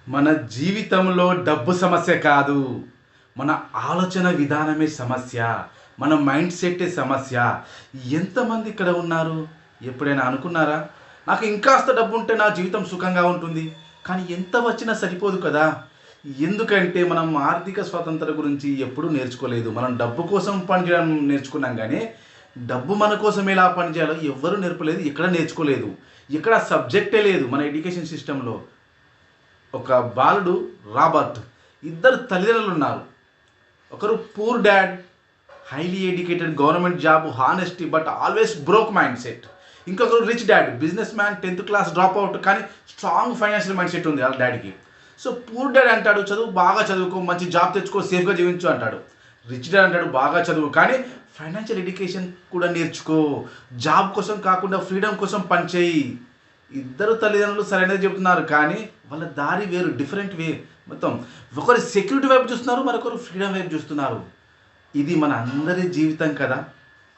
మన జీవితంలో డబ్బు సమస్య కాదు. మన ఆలోచన విధానమే సమస్య. మన మైండ్ సెట్టే సమస్య. ఎంతమంది ఇక్కడ ఉన్నారు? ఎప్పుడైనా అనుకున్నారా? నాకు ఇంకాస్త డబ్బుంటే నా జీవితం సుఖంగా ఉంటుంది. కానీ ఎంత వచ్చినా సరిపోదు కదా! ఎందుకంటే మనం ఆర్థిక స్వాతంత్రం గురించి ఎప్పుడూ నేర్చుకోలేదు. మనం డబ్బు కోసం పనిచేయడం నేర్చుకున్నాం గానీ, డబ్బు మన కోసం ఎలా పనిచేయాలో ఎవ్వరూ నేర్పలేదు. ఎక్కడ నేర్చుకోలేదు. ఇక్కడ సబ్జెక్టే లేదు మన ఎడ్యుకేషన్ సిస్టమ్‌లో. ఒక బాలుడు రాబర్ట్, ఇద్దరు తల్లిదండ్రులు ఉన్నారు. ఒకరు poor dad, highly educated, government job, honesty but always broke mind set. ఇంకొకరు rich dad, businessman, 10th class drop out, కానీ స్ట్రాంగ్ ఫైనాన్షియల్ మైండ్ సెట్ ఉంది వాళ్ళ డాడీకి. సో పూర్ డాడ్ అంటాడు, చదువు బాగా చదువుకో, మంచి జాబ్ తెచ్చుకో, సేఫ్గా జీవించు అంటాడు. రిచ్ డాడ్ అంటాడు, బాగా చదువు కానీ ఫైనాన్షియల్ ఎడ్యుకేషన్ కూడా నేర్చుకో, జాబ్ కోసం కాకుండా ఫ్రీడమ్ కోసం పనిచేయి. ఇద్దరు తల్లిదండ్రులు సరైనది చెబుతున్నారు కానీ వాళ్ళ దారి వేరు, డిఫరెంట్ వే మొత్తం. ఒకరు సెక్యూరిటీ వైపు చూస్తున్నారు, మరొకరు ఫ్రీడమ్ వైపు చూస్తున్నారు. ఇది మన అందరి జీవితం కదా.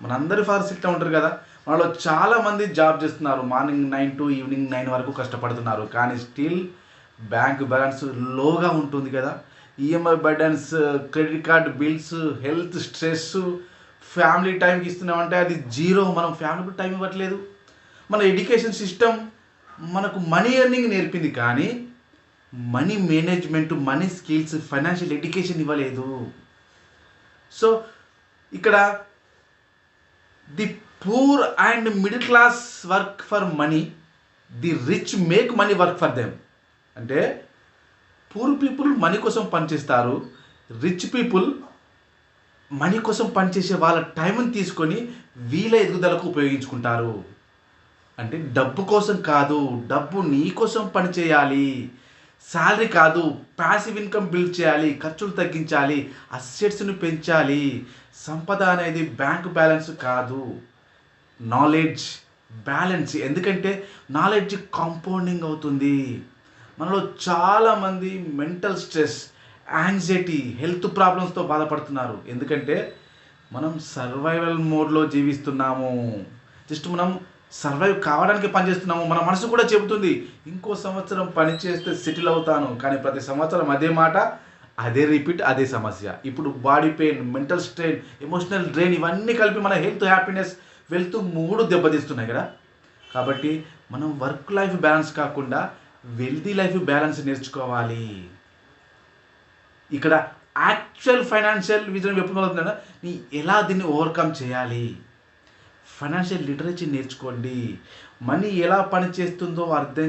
మనందరి ఫాదర్స్ ఇట్లా ఉంటారు కదా. మనలో చాలామంది జాబ్ చేస్తున్నారు, మార్నింగ్ 9 టు ఈవినింగ్ 9 వరకు కష్టపడుతున్నారు, కానీ స్టిల్ బ్యాంక్ బ్యాలెన్స్ లోగా ఉంటుంది కదా. EMI burdens, credit card bills, health stress, family టైంకి ఇస్తున్నామంటే అది జీరో. మనం ఫ్యామిలీకి టైం ఇవ్వట్లేదు. మన ఎడ్యుకేషన్ సిస్టమ్ మనకు మనీ ఎర్నింగ్ నేర్పింది కానీ money management, money skills, financial education ఇవ్వలేదు. సో ఇక్కడ the poor and middle class work for money, the rich make money work for them. అంటే పూర్ పీపుల్ మనీ కోసం పనిచేస్తారు, రిచ్ పీపుల్ మనీ కోసం పనిచేసే వాళ్ళ టైంని తీసుకొని వీళ్ళ ఎదుగుదలకు ఉపయోగించుకుంటారు. అంటే డబ్బు కోసం కాదు, డబ్బు నీ కోసం పని చేయాలి. శాలరీ కాదు, ప్యాసివ్ ఇన్కమ్ బిల్డ్ చేయాలి, ఖర్చులు తగ్గించాలి, అసెట్స్‌ని పెంచాలి. సంపద అనేది బ్యాంక్ బ్యాలెన్స్ కాదు, నాలెడ్జ్ బ్యాలెన్స్. ఎందుకంటే నాలెడ్జ్ కాంపౌండింగ్ అవుతుంది. మనలో చాలామంది మెంటల్ స్ట్రెస్, యాంగ్జైటీ, హెల్త్ ప్రాబ్లమ్స్తో బాధపడుతున్నారు. ఎందుకంటే మనం సర్వైవల్ మోడ్లో జీవిస్తున్నాము. జస్ట్ మనం సర్వైవ్ కావడానికి పనిచేస్తున్నాము. మన మనసు కూడా చెబుతుంది ఇంకో సంవత్సరం పని చేస్తే సెటిల్ అవుతాను, కానీ ప్రతి సంవత్సరం అదే మాట, అదే రిపీట్, అదే సమస్య. ఇప్పుడు body pain, mental strain, emotional drain ఇవన్నీ కలిపి మన హెల్త్, హ్యాపీనెస్, వెల్త్ మూడు దెబ్బతీస్తున్నాయి కదా. కాబట్టి మనం వర్క్ లైఫ్ బ్యాలెన్స్ కాకుండా వెల్తీ లైఫ్ బ్యాలెన్స్ నేర్చుకోవాలి. ఇక్కడ యాక్చువల్ ఫైనాన్షియల్ విజన్ ఎప్పుడు మొదలవుతుందంటే నీ ఎలా దీన్ని ఓవర్కమ్ చేయాలి. ఫైనాన్షియల్ లిటరసీ నేర్చుకోండి. మనీ ఎలా పనిచేస్తుందో అర్థం